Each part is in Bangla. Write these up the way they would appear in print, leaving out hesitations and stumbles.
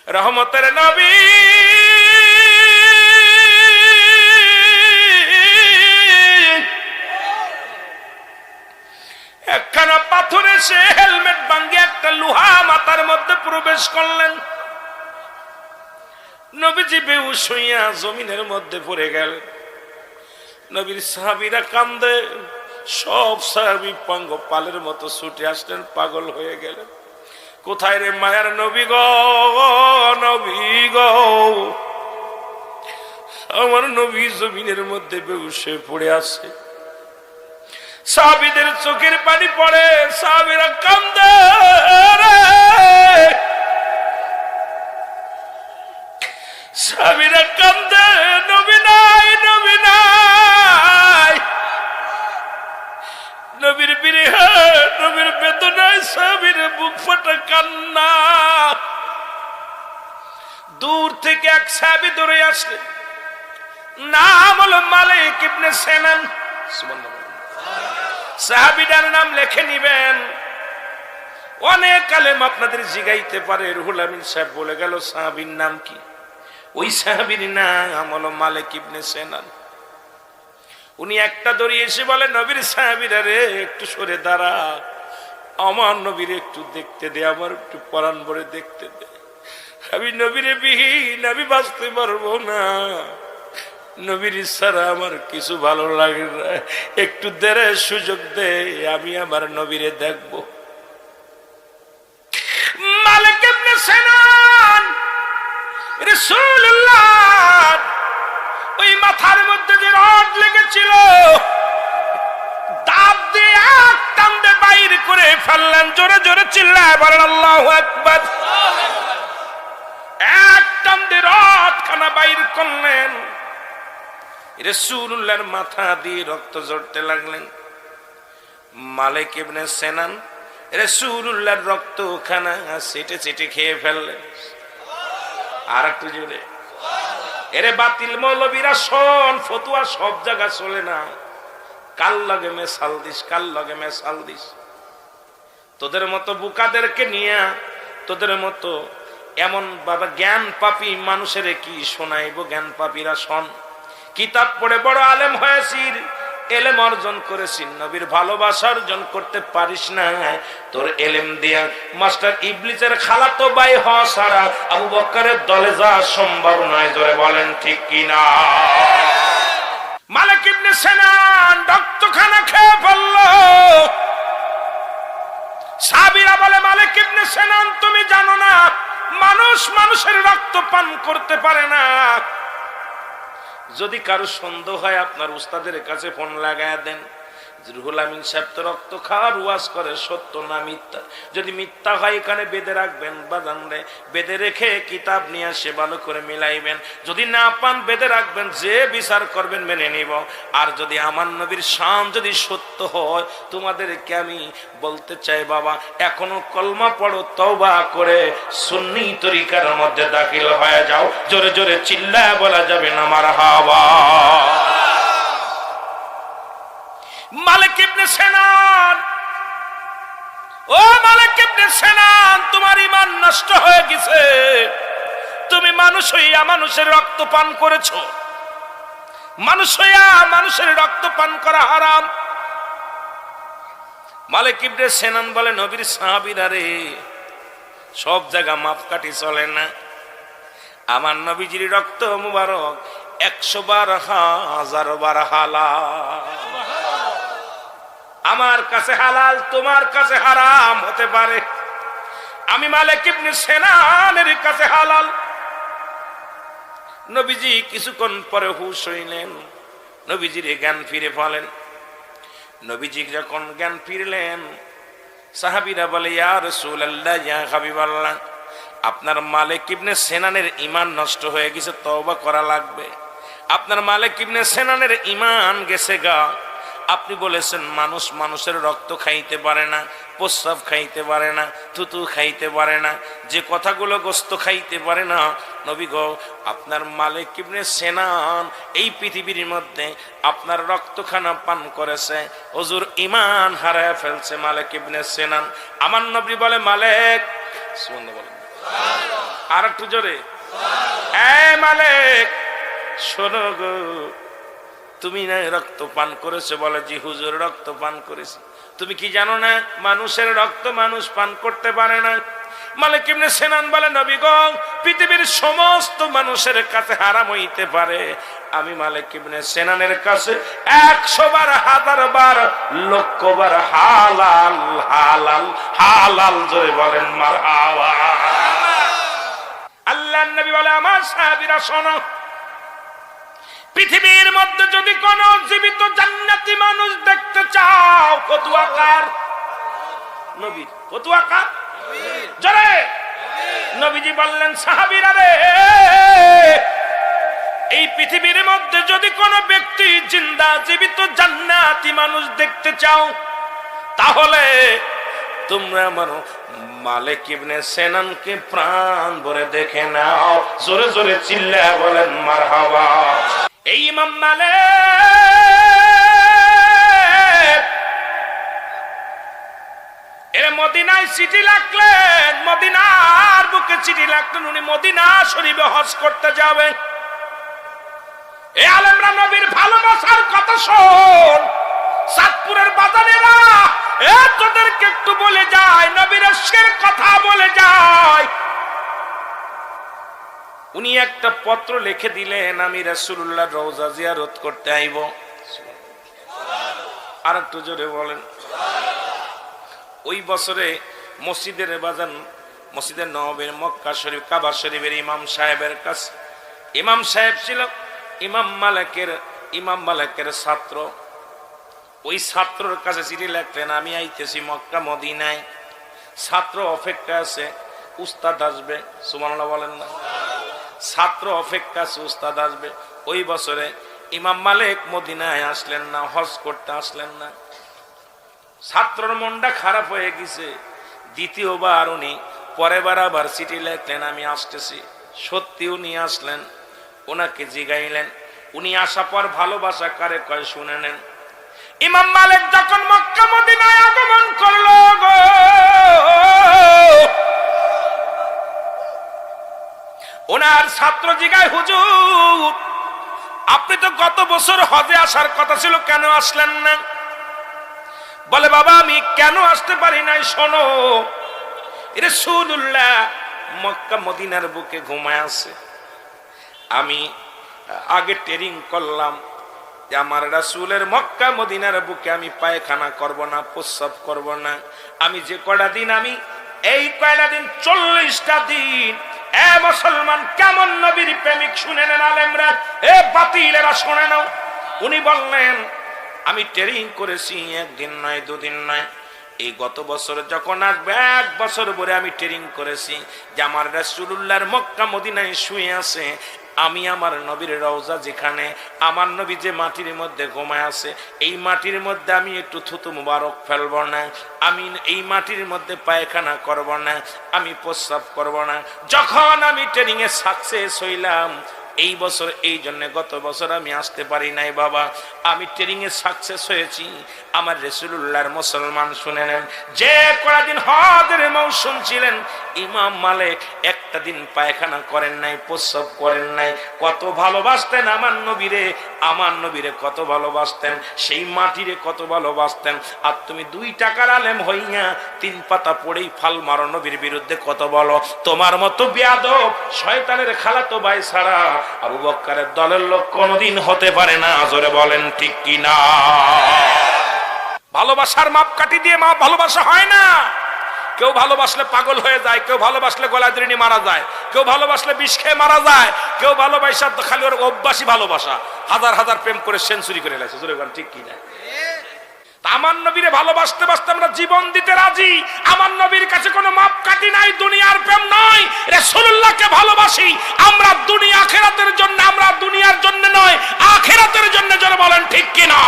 রহমতের নবী একখানা পাথরে সে হেলমেট ভাঙ্গে একটা লোহা মাথার মধ্যে প্রবেশ করলেন। নবীজি বেহুশ হইয়া জমিনের মধ্যে পড়ে গেলেন। নবীর সাহাবীরা কান্দে, সব সাহাবী পালের মতো ছুটে আসলেন, পাগল হয়ে গেলেন। কোথায় রে মায়ার নবী গো, নবী গো, আমার নবী জমিনের মধ্যে বেহুশ হয়ে পড়ে আছে। সাহাবীদের চোখের পানি পড়ে, সাহাবীরা কান্দে, সাহাবীরা কান্দে, নবী নাই, নবী নাই। নবীর বিরহে, নবীর বেদনায় সাহাবীর বুক ফাটা কান্না। দূর থেকে এক সাহাবী দৌড়ে আসলেন, নাম হলো মালিক ইবনে সিনান। সাহাবীটার নাম লিখে নিবেন। অনেক আলেম আপনাদের জিগাইতে পারে, রুহুল আমিন সাহেব বলে গেল সাহাবীর নাম কি? ওই সাহাবীর নাম হলো মালিক ইবনে সিনান। উনি একটা দড়ি এসে বলে, নবীর সাহাবীরা রে একটু সরে দাঁড়া, আমার নবীর একটু দেখতে দে, আমার একটু পরাণ ভরে দেখতে দে। আমি নবীরে বিহীন আমি বাঁচতে পারবো না, নবীর ছাড়া আমার কিছু ভালো লাগে না, একটু দেরে সুযোগ দে, আমি আমার নবীরে দেখবো। মালিক ইবনে সিনান রাসূলুল্লাহ ওই মাথার মধ্যে যে রড লেগেছিল, দাঁত দিয়ে এক টানতে বাইর করে ফেললেন। জোরে জোরে চিল্লায় বলেন আল্লাহু আকবার। এক টানতে রড খানা বাইর করলেন, রাসূলুল্লাহর মাথা দিয়ে রক্ত ঝরতে লাগলেন। মালিক ইবনে সিনান রাসূলুল্লাহর রক্ত খানা চেটে চেটে খেয়ে ফেললেন। আর একটু জোরে, এরে বাতিল মৌলবীরা শোন, ফতুয়া সব জায়গা চলে না, কাল লগে মেশাল দিস, কাল লগে মেশাল দিস। তোদের মতো বুকাদেরকে নিয়ে, তোদের মতো এমন বাবা জ্ঞান পাপী মানুষের কি শোনাইব? জ্ঞান পাপীরা শোন, কিতাব পড়ে বড় আলেম হয়েছিস, এলেম অর্জন করেছিস, নবীর ভালোবাসা অর্জন করতে পারিস না। তোর এলেম দিয়া মাস্টার ইবলিসের খালাতো ভাই হওয়া ছাড়া আবু বকরের দলে যাওয়া সম্ভব নয়। জোরে বলেন ঠিক কিনা? মালিক ইবনে সিনান রক্তখানা খেয়ে ফেলল। সাহাবীরা বলে, মালিক ইবনে সিনান তুমি জানো না মানুষ মানুষের রক্ত পান করতে পারে না। যদি কারো সন্দেহ হয় আপনার উস্তাদের কাছে ফোন লাগায় দেন, রুহুল আমিন সাহেব তো রক্ত খাওয়ার ওয়াজ করে, সত্য না মিথ্যা? যদি মিথ্যা হয় এখানে বেঁধে রাখবেন, বাজানরে বেঁধে রেখে কিতাব নিয়ে আসে ভালো করে মিলাইবেন। যদি না পান বেঁধে রাখবেন, যে বিচার করবেন মেনে নিব। আর যদি আমার নবীর শান যদি সত্য হয়, তোমাদেরকে আমি বলতে চাই বাবা, এখনো কলমা পড়ো, তওবা করে সুন্নি তরিকার মধ্যে দাখিল হয়ে যাও। জোরে জোরে চিল্লায় বলা যাবে না মারহাবা। মালিক ইবনে সিনান, ও মালিক ইবনে সিনান, তোমার ঈমান নষ্ট হয়ে গেছে। তুমি মানুষ হইয়া মানুষের রক্ত পান করেছো। মানুষ হইয়া মানুষের রক্ত পান করা হারাম। মালিক ইবনে সিনান বলে, নবীর সাহাবীরা রে, সব জায়গা মাপকাঠি চলে না। আমার নবীজির রক্ত মুবারক 100 বার 1000 বার হালাল। আমার কাছে হালাল, তোমার কাছে হারাম হতে পারে। আমি মালিক ইবনে সিনানের কাছে হালাল। নবীজি কিছুক্ষণ পরে হুঁশ হইলেন, নবীজির জ্ঞান ফিরে পেলেন। নবীজি যখন জ্ঞান ফিরলেন, সাহাবীরা বলে, ইয়া রাসূলুল্লাহ, ইয়া হাবিবাল্লাহ, আপনার মালিক ইবনে সিনানের ঈমান নষ্ট হয়ে গেছে, তওবা করা লাগবে। আপনার মালিক ইবনে সিনানের ঈমান গেছে গা। আপনি বলেছেন মানুষ মানুষের রক্ত খাইতে পারে না, প্রস্রাব খাইতে পারে না, থুতু খাইতে পারে না, যে কথাগুলো গোস্ত খাইতে পারে না। নবী গো, আপনার মালিক ইবনে সিনান এই পৃথিবীর মধ্যে আপনার রক্তখানা পান করেছে, হুজুর ঈমান হারায় ফেলছে মালিক ইবনে সিনান। আমার নবী বলে, মালিক, সুবহানাল্লাহ বলেন। আর একটু জোরে, এ মালিক শোনো গো, তুমি না রক্ত পান করেছো? বলে জি হুজুর, রক্ত পান করেছি। তুমি কি জানো না মানুষের রক্ত মানুষ পান করতে পারে না? মালিক ইবনে সিনান বলে নবী গো, পৃথিবীর সমস্ত মানুষের কাছে হারাম হইতে পারে, আমি মালিক ইবনে সিনানের কাছে 100 বার, 1000 বার, লক্ষ বার হালাল হালাল হালাল। জোরে বলেন মারহাবা। আল্লাহর নবী বলে আমার সাহাবীরা শোনো, পৃথিবীর মধ্যে যদি কোন জীবিত জান্নাতি মানুষ দেখতে চাও, ফতুয়া কার? নবীর। ফতুয়া কার? জোরে। নবীজি বললেন সাহাবীরা রে, এই পৃথিবীর মধ্যে যদি কোন ব্যক্তি জিন্দা জীবিত জান্নাতি মানুষ দেখতে চাও, তাহলে তোমরা মানো মালিক ইবনে সিনানকে প্রাণ ভরে দেখে নাও। জোরে জোরে চিল্লায়া বলেন মারহাবা। এই ইমাম মালিক এর মদিনায় চিঠি লাগলেন, মদিনার বুকে চিঠি লাগলেন, উনি মদিনা শরীফে হজ করতে যাবেন। এই আলেমরা নবীর ভালোবাসার কথা শোন, সাতপুরের বাজারেরা তোদেরকে একটু বলে যায়, নবীর ইশকের কথা বলে যায়। উনি একটা পত্র লিখে দিলেন, আমি রাসূলুল্লাহ রওজা জিয়ারত করতে আইব। আর একটু জোরে বলেন। ওই বছরে মসজিদের বাজান, মসজিদের নববীর মক্কা শরীফ কাবা শরীফের ইমাম সাহেবের কাছে, ইমাম সাহেব ছিল ইমাম মালিকের ছাত্র। ওই ছাত্রর কাছে চিঠি লিখলেন, আমি আইতেছি মক্কা মদিনায়, ছাত্র অপেক্ষা আছে, উস্তাদ আসবে। সুবহানাল্লাহ বলেন না? ছাত্র অপেক্ষা আছে, উস্তাদ আসবে। ওই বছরে ইমাম মালিক মদিনায় আসলেন না, হজ করতে আসলেন না। ছাত্রর মনটা খারাপ হয়ে গেছে। দ্বিতীয়বার উনি পরের আবার চিঠি লিখলেন, আমি আসতেছি। সত্যি উনি আসলেন, ওনাকে জিগাইলেন। উনি আসা পর ভালোবাসা কারে কয় শুনে নেন। ইমাম মালিক যখন মক্কা মদিনায় আগমন করলো গো, ওনার ছাত্র জিগায় হুজুর, আপনি তো গত বছর হজে আসার কথা ছিল, কেন আসলেন না? বলে বাবা আমি কেন আসতে পারি নাই, শোনো, রাসূলুল্লাহ মক্কা মদিনার বুকে ঘুমায় আছে। আমি আগে ট্রেনিং করলাম যে আমার রাসূলের মক্কা মদিনার বুকে আমি পায়খানা করব না, প্রস্রাব করব না। আমি যে কয়টা দিন, আমি এই কয়টা দিন 40টা দিন, এ মুসলমান কেমন নবীর প্রেমিক শুনে নেন আলেমরা, এ বাতিলেরা শুনে নাও। উনি বললেন আমি ট্রেনিং করেছি, একদিন নয় দুদিন নয়, এই গত বছর যখন আসবে 1 বছর ধরে আমি ট্রেনিং করেছি যে আমার রাসূলুল্লাহর মক্কা মদিনায় শুয়ে আছে, আমি আমার নবীর রওজা যেখানে, আমার নবী যে মাটির মধ্যে ঘুমায় আছে, এই মাটির মধ্যে আমি একটু থুতু মুবারক ফেলব না, আমি এই মাটির মধ্যে পায়খানা করব না, আমি প্রস্রাব করব না। যখন আমি ট্রেনিং এ সাকসেস হইলাম, এই বছর এই জন্য গত বছর আমি আসতে পারি নাই বাবা, আমি ট্রেনিং এ সাকসেস হয়েছি। আমার রাসূলুল্লাহর মুসলমান শুনে নেন, যে কয়েকদিন হজের মৌসুম ছিলেন, ইমাম মালিক একটা দিন পায়খানা করেন নাই, প্রস্রাব করেন নাই। কত ভালোবাসতেন আমার নবীরে, আমার নবীরে কত ভালোবাসতেন, সেই মাটিরে কত ভালোবাসতেন। আর তুমি 2 টাকার আলেম হইয়া 3 পাতা পড়েই ফাল মারো নবীর বিরুদ্ধে কত বলো। তোমার মতো বেয়াদব শয়তানের খালাতো ভাই ছাড়া আবু বকরের দলের লোক কোনদিন হতে পারে না। জোরে বলেন ঠিক কি না? ভালোবাসার মাপকাঠি দিয়ে ভালোবাসা হয় না। কেউ ভালোবাসলে পাগল হয়ে যায়, কেউ ভালোবাসলে গলায় দড়ি মারা যায়, কেউ ভালোবাসলে বিষ খেয়ে মারা যায়, কেউ ভালোবাসা খালি ওর অভ্যাসী ভালোবাসা, হাজার হাজার প্রেম করে সেঞ্চুরি করে গেছে। জোরে বলেন ঠিক কি না? আমার নবীরে ভালোবাসতে বাসতে আমরা জীবন দিতে রাজি। আমার নবীর কাছে কোনো মাপকাঠি নাই, দুনিয়ার প্রেম নয়। রাসূলুল্লাহকে ভালোবাসি আমরা দুনিয়া আখিরাতের জন্য, আমরা দুনিয়ার জন্য নয়, আখিরাতের জন্য। যারা বলেন ঠিক কি না?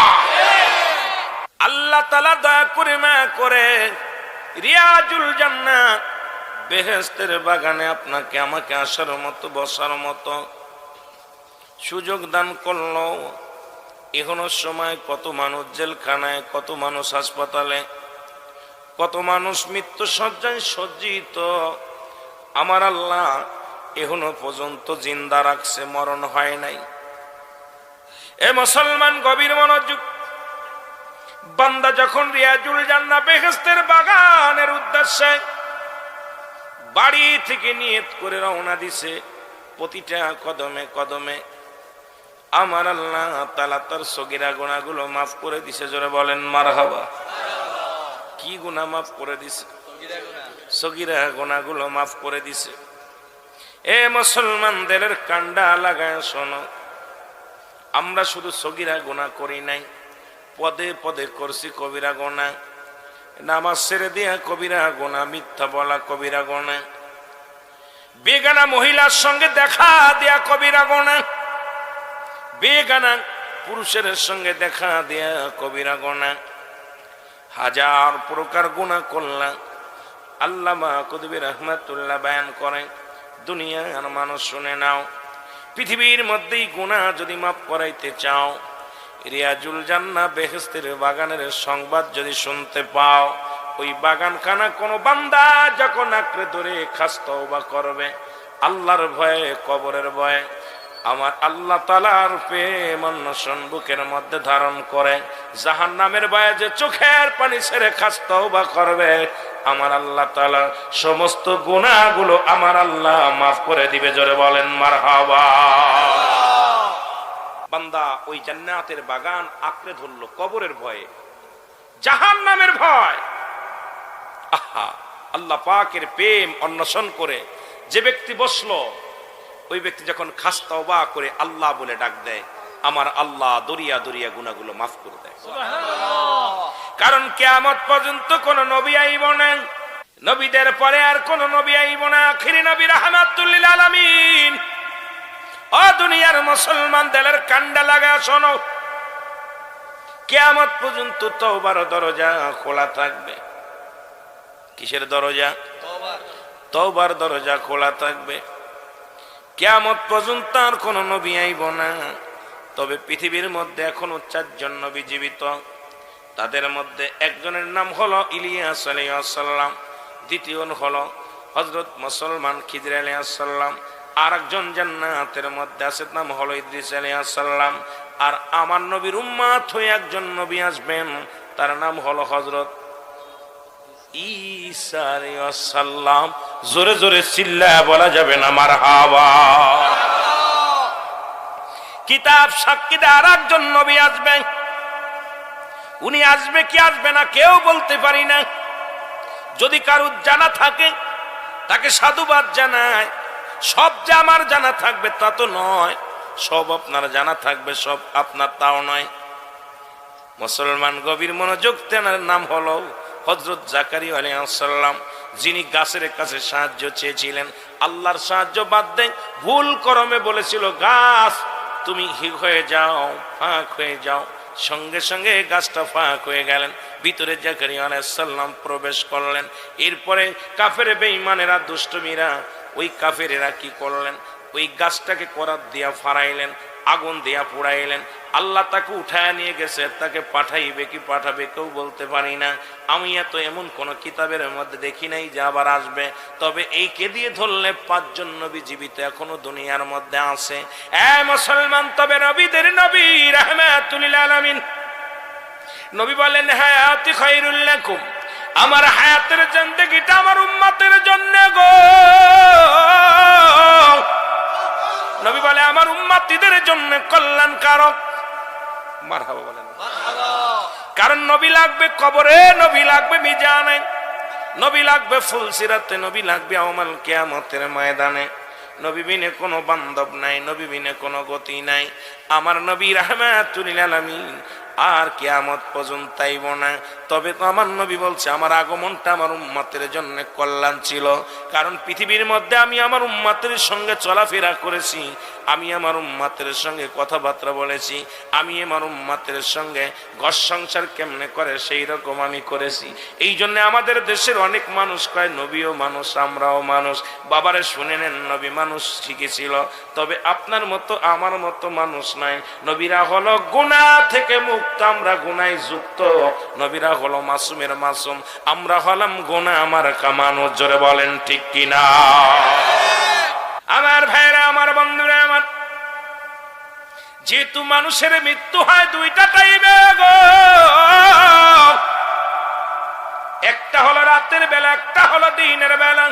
আল্লাহ তাআলা দয়া করে মায়া করে রিয়াজুল জান্নাত বেহেশতের বাগানে আপনাকে আমাকে আসার মতো, বসার মতো সুযোগ দান করলো। এখনো সময় কত মানুষ জেলখানায়, কত মানুষ হাসপাতালে, কত মানুষ মৃত্যু শয্যায় সজ্জিত। আমার আল্লাহ এখনো পর্যন্ত জিন্দা রাখছে, মরণ হয় নাই। এ মুসলমান গভীর মনোযোগ। বান্দা যখন রিয়াজুল জান্নাহ বেহেশতের বাগানের উদ্দেশ্যে বাড়ি থেকে নিয়ত করে রওনা দিছে, প্রতিটা কদমে কদমে আমার আল্লাহ তাআলা তার সগীরা গুনাহগুলো মাফ করে দিছে। জোরে বলেন মারহাবা। কি গুনাহ মাফ করে দিছে? সগীরা গুনাহগুলো মাফ করে দিছে। এ মুসলমানদের কান্ডা লাগায় শোনো, আমরা শুধু সগীরা গুনাহ করি নাই, পদে পদে করছি কবিরা গুনাহ। নামাজ ছেড়ে দিয়া কবিরা গুনাহ, মিথ্যা বলা কবিরা গুনাহ, বেগানা মহিলার সঙ্গে দেখা দেয়া কবিরা গুনাহ, বেগানা পুরুষের সঙ্গে দেখা দেয়া কবিরা গুনাহ। হাজার প্রকার গুনাহ করলাম। আল্লামা কুতুবী রাহমাতুল্লাহ বয়ান করেন, দুনিয়ার মানুষ শুনে নাও, পৃথিবীর মধ্যেই গুনাহ যদি মাফ করাইতে চাও, রিয়াজুল জান্নাহ বেহেশতের বাগানের সংবাদ যদি শুনতে পাও, ওই বাগানখানা কোন বান্দা যখন আঁকড়ে ধরে খাস তওবা করবে, আল্লাহর ভয়ে, কবরের ভয়ে, আমার আল্লাহ তাআলার প্রেম অন্বেষণ বুকের মধ্যে ধারণ করে, জাহান্নামের ভয়ে যে চোখের পানি ছেড়ে খাস তওবা করবে, আমার আল্লাহ তাআলা সমস্ত গুনাহগুলো আমার আল্লাহ মাফ করে দিবে। জোরে বলেন মারহাবা। বান্দা ওই জান্নাতের বাগান আঁকড়ে ধরলো কবরের ভয়ে, জাহান্নামের ভয়। আহা, আল্লাহ পাকের প্রেম অন্বেষণ করে যে ব্যক্তি বসলো, ওই ব্যক্তি যখন খাস তওবা করে আল্লাহ বলে ডাক দেয়, আমার আল্লাহ দরিয়া দরিয়া গুনাহগুলো মাফ করে দেয়। কারণ কিয়ামত পর্যন্ত কোন নবী আইব না, নবীদের পরে আর কোন নবী আইব না, আখিরি নবী রাহমাতুল লিল আলামিন। ও দুনিয়ার মুসলমান, দিলের কান্ডা লাগা শোনো, কিয়ামত পর্যন্ত তওবার দরজা খোলা থাকবে। কিসের দরজা? তওবার দরজা খোলা থাকবে। কিয়ামত পর্যন্ত আর কোন নবী আইব না। তবে পৃথিবীর মধ্যে এখনো 4 জন নবী জীবিত। তাদের মধ্যে একজনের নাম হলো ইলিয়াস আলাইহিস সালাম, দ্বিতীয় হলো হযরত মুসলমান খিজির আলাইহিস সালাম, আর একজন জান্নাতের মধ্যে আছে, নাম হলো ইদ্রিস আলাইহিস সালাম। আর আমার নবীর উম্মত হয়ে একজন নবী আসবেন, তার নাম হলো হযরত ঈসা আলাইহিস সালাম। জোরে জোরে চিল্লায়া বলা যাবে না মারহাবা। কিতাব সাক্ষী দেয় আর একজন নবী আসবেন। উনি আসবে কি আসবে না কেউ বলতে পারি না। যদি কারুর জানা থাকে তাকে সাধুবাদ জানায়। সব যে আমার জানা থাকবে তা তো নয়, সব আপনার জানা থাকবে সব আপনার তাও নয়। মুসলমান গভীর মনোযোগ, তেনার নাম হলো হযরত জাকারিয়া আলাইহিস সালাম, যিনি গাছের কাছে সাহায্য চেয়েছিলেন। আল্লাহর সাহায্য বাদ দেন, ভুল করমে বলেছিল গাছ তুমি হিক হয়ে যাও, ফাঁক হয়ে যাও। সঙ্গে সঙ্গে গাছটা ফাঁক হয়ে গেলেন, ভিতরে জাকারিয়া আলাইহিস সালাম প্রবেশ করলেন। এরপরে কাফের বেঈমানেরা, দুষ্টমীরা, ওই কাফেরেরা কি করলেন? ওই গাছটাকে করাত দিয়া ফাড়াইলেন, আগুন দিয়া পুড়াইলেন। আল্লাহ তাকে উঠায় নিয়ে গেছে, তাকে পাঠাইবে কি পাঠাবে কেউ বলতে পারি না। আমি এত এমন কোন কিতাবের মধ্যে দেখি নাই যে আবার আসবে। তবে এই কে দিয়ে ধরলে 5 জন নবী জীবিত এখনো দুনিয়ার মধ্যে আছে। মুসলমান, তবে নবীদের নবী রাহমাতুল লিল আলামিন নবী বলেন, হায়াতি খায়রুল লাকুম, আমার হায়াতের জিন্দেগিটা আমার উম্মতের জন্য গো। নবী বলে আমার উম্মতিদের জন্য কল্যাণকারক। মারহাবা বলেন। কারণ নবী লাগবে কবরে, নবী লাগবে মিজানে, নবী লাগবে ফুলসিরাতে, নবী লাগবে ইয়াউমুল কিয়ামতের ময়দানে। নবী বিনে কোনো বান্ধব নাই, নবী বিনে কোনো গতি নাই। আমার নবী রাহমাতুল লিল আলামিন আর কিয়ামত পর্যন্ত আইব না। তবে তো আমার নবী বলছে আমার আগমনটা আমার উম্মতের জন্য কল্যাণ ছিল। কারণ পৃথিবীর মধ্যে আমি আমার উম্মতের সঙ্গে চলাফেরা করেছি, আমি আমার উম্মতের সঙ্গে কথাবার্তা বলেছি, আমি আমার উম্মতের সঙ্গে ঘর সংসার কেমনে করে সেই রকম আমি করেছি। এই জন্য আমাদের দেশের অনেক মানুষ কয় নবীও মানুষ, আমরাও মানুষ। বাবারে শুনে নেন, নবী মানুষ ঠিকই ছিল, তবে আপনার মতো আমার মতো মানুষ নাই। নবীরা হলো গুনাহ থেকে মুক্ত, আমরা গুনায় যুক্ত। নবীরা হলো মাসুমের মাসুম, আমরা হলাম গুনাহ আমার কামানো। জোরে বলেন ঠিক কিনা? আমার ভাইরা, আমার বন্ধুরা, আমার যেহেতু মানুষের মৃত্যু হয় দুইটা টাইমে গো, একটা হলো রাতের বেলা, একটা হলো দিনের বেলা।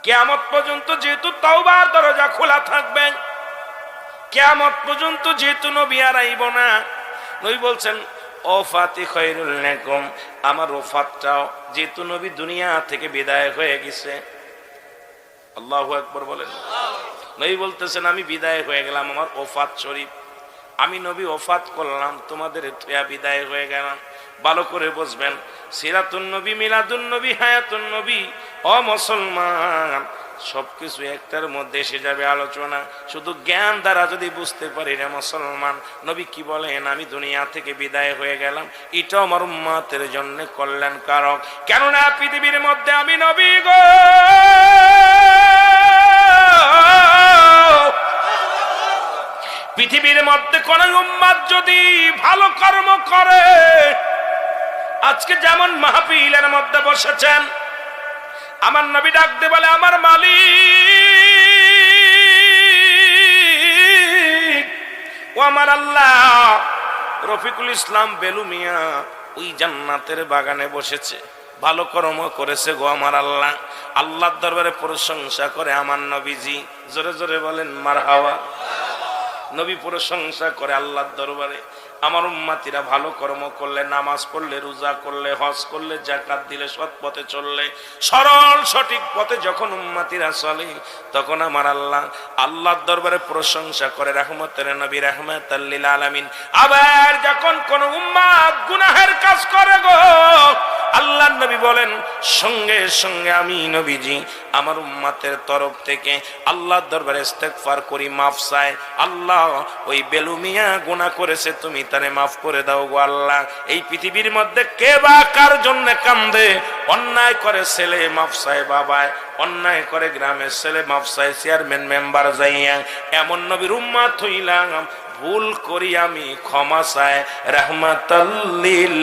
কিয়ামত পর্যন্ত যেহেতু তওবার দরজা খোলা থাকবে, কিয়ামত পর্যন্ত যেহেতু নবী আর আইব না, নবী বলছেন ওফাতি খায়রুল লাকুম, আমার ওফাতটাও যেহেতু নবী দুনিয়া থেকে বিদায় হয়ে গেছে। আল্লাহু আকবার বলেন। নবী বলতেছেন আমি বিদায় হয়ে গেলাম, আমার ওফাত শরীফ, আমি নবী ওফাত করলাম, তোমাদের থুয়া বিদায় হয়ে গেলাম। ভালো করে বুঝবেন, সিরাতুন নবী, মিলাদুন নবী, হায়াতুন নবী, ও মুসলমান, সবকিছু একটার মধ্যে এসে যাবে আলোচনা। শুধু জ্ঞান দ্বারা যদি বুঝতে পারি রে মুসলমান, নবী কি বলেন, আমি দুনিয়া থেকে বিদায় হয়ে গেলাম, এটা আমার উম্মতের জন্য কল্যাণ কারক। কেননা পৃথিবীর মধ্যে আমি নবী গো, পৃথিবীর মধ্যে কোন উম্মত যদি ভালো কর্ম করে, আজকে যেমন মাহফিলের মধ্যে বসেছেন, আমার নবী ডাকতে বলে আমার মালিক ও আমার আল্লাহ। রফিকুল ইসলাম বেলু মিয়া ওই জান্নাতের বাগানে বসেছে, ভালো কর্ম করেছে গো আমার আল্লাহ। আল্লাহর দরবারে প্রশংসা করে আমার নবীজি, জোরে জোরে বলেন মারহাবা। নবী প্রশংসা করে আল্লাহর দরবারে, আমার উম্মতিরা ভালো কর্ম করলে, নামাজ পড়লে, রোজা করলে, হজ করলে, যাকাত দিলে, সৎ পথে চললে, সরল সঠিক পথে যখন উম্মতিরা চলে, তখন আমার আল্লাহ আল্লাহর দরবারে প্রশংসা করে রাহমাতের নবী, রাহমাতাল লিল আলামিন। আবার যখন কোন উম্মত গুনাহের কাজ করে গো, আল্লাহর নবী বলেন সঙ্গে সঙ্গে আমি নবীজি আমার উম্মতের তরফ থেকে আল্লাহর দরবারে ইস্তেগফার করি, মাফ চাই। আল্লাহ ওই বেলু মিয়া গুনাহ করেছে, তুমি তারে মাফ করে দাও গো আল্লাহ। এই পৃথিবীর মধ্যে কে বা কার জন্য কান্দে? অন্যায় করে ছেলে মাফ চায় বাবায়, অন্যায় করে গ্রামের ছেলে মাফ চায় চেয়ারম্যান মেম্বার যাইয়া। এমন নবীর উম্মত হইলাম, ভুল করি আমি ক্ষমা চাই, রাহমাতাল লিল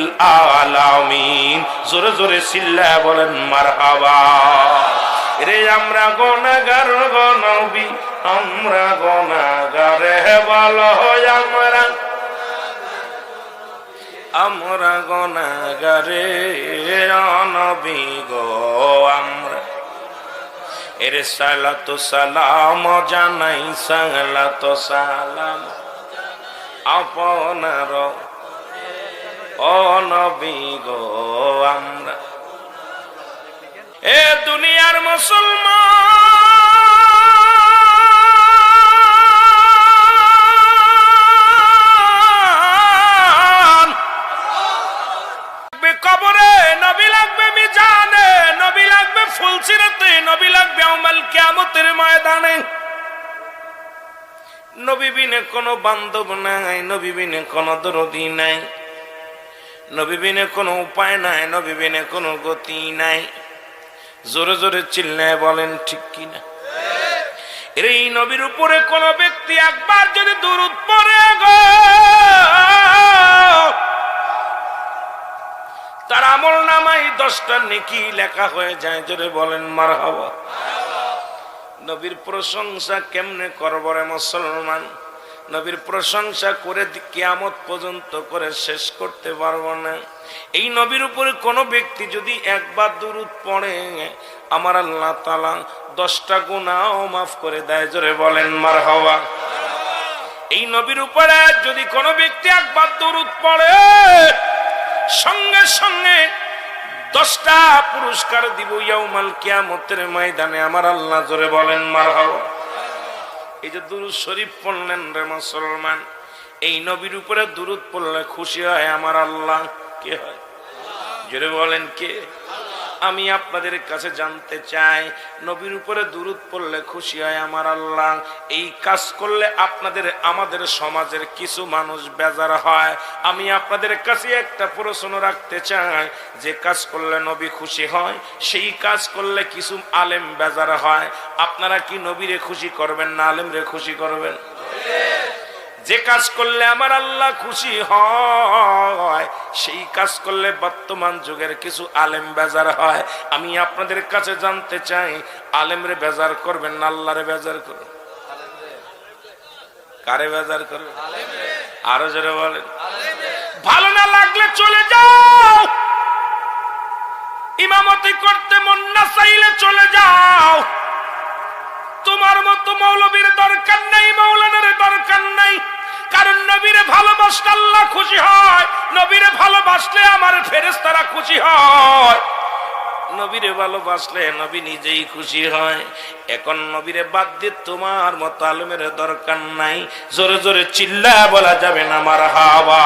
আলামিন। জোরে জোরে চিল্লা বলেন মারহাবা। রে আমরা গুনাহগার গো নবী, আমরা গুনাহগার হে বলো আমরা গুনাহগারে নবী গো আমরা। এর সালাতু সালাম জানাই, সালাতু সালাম আপনার ও নবী গো আমরা। এ দুনিয়ার মুসলমান, কবরে নবী লাগবে, মিজানে নবী লাগবে, ফুলসিরাতে নবী লাগবে, ইয়াউমুল কিয়ামতের ময়দানে। নবী বিনে কোনো বান্ধব নাই, নবী বিনে কোনো দরদি নাই, নবী বিনে কোনো উপায় নাই, নবী বিনে কোনো গতি নাই। জোরে জোরে চিল্লায় বলেন ঠিক কিনা? এই নবীর উপরে কোন ব্যক্তি একবার যদি দুরূদ পড়ে গো, তার আমলনামায় 10টা নেকি লেখা হয়ে যায়। জোরে বলেন মারহাবা। নবীর প্রশংসা কেমনে করব রে মুসলমান? নবীর প্রশংসা করে কিয়ামত পর্যন্ত করে শেষ করতে পারবো না। এই নবীর উপরে কোনো ব্যক্তি যদি একবার দুরূদ পড়ে, আমার আল্লাহ তাআলা 10টা গুনাহও মাফ করে দেয়। জোরে বলেন মারহাবা। এই নবীর উপরে যদি কোনো ব্যক্তি একবার দুরূদ পড়ে, সঙ্গে সঙ্গে 10টা পুরস্কার দিব ইয়াউমুল কিয়ামতের ময়দানে আমার আল্লাহ। জোরে বলেন মারহাবা। এই যে দুরূদ শরীফ পড়লেন রে মুসলমান, এই নবীর উপরে দুরূদ পড়লে খুশি হয় আমার আল্লাহ। কে হয়? জোরে বলেন কে? আমি আপনাদের কাছে জানতে চাই, নবীর উপরে দুরূদ পড়লে খুশি হয় আমার আল্লাহ। এই কাজ করলে আপনাদের আমাদের সমাজের কিছু মানুষ বেজার হয়। আমি আপনাদের কাছে একটা প্রশ্ন রাখতে চাই, যে কাজ করলে নবী খুশি হয়, সেই কাজ করলে কিছু আলেম বেজার হয়। আপনারা কি নবীরে খুশি করবেন না আলেমরে খুশি করবেন? যে কাজ করলে আমার আল্লাহ খুশি হয় সেই কাজ করলে বর্তমান যুগের কিছু আলেম বেজার হয়। আমি আপনাদের কাছে জানতে চাই, আলেমরে বেজার করবেন না আল্লাহরে বেজার করবেন? কারে বেজার করবেন? আরো জোরে বলেন। ভালো না লাগলে চলে যাও, ইমামতি করতে মন না চাইলে চলে যাও। তোমার মতো মৌলবীর দরকার নাই, মাওলানার দরকার নাই। কারণ নবীরে ভালোবাসলে আল্লাহ খুশি হয়, নবীরে ভালোবাসলে আমার ফেরেশতারা খুশি হয়, নবীরে ভালোবাসলে নবী নিজেই খুশি হয়। এখন নবীরে বাদ দিয়ে তোমার মতো আলেমের দরকার নাই। জোরে জোরে চিল্লা বলা যাবে না মারহাবা?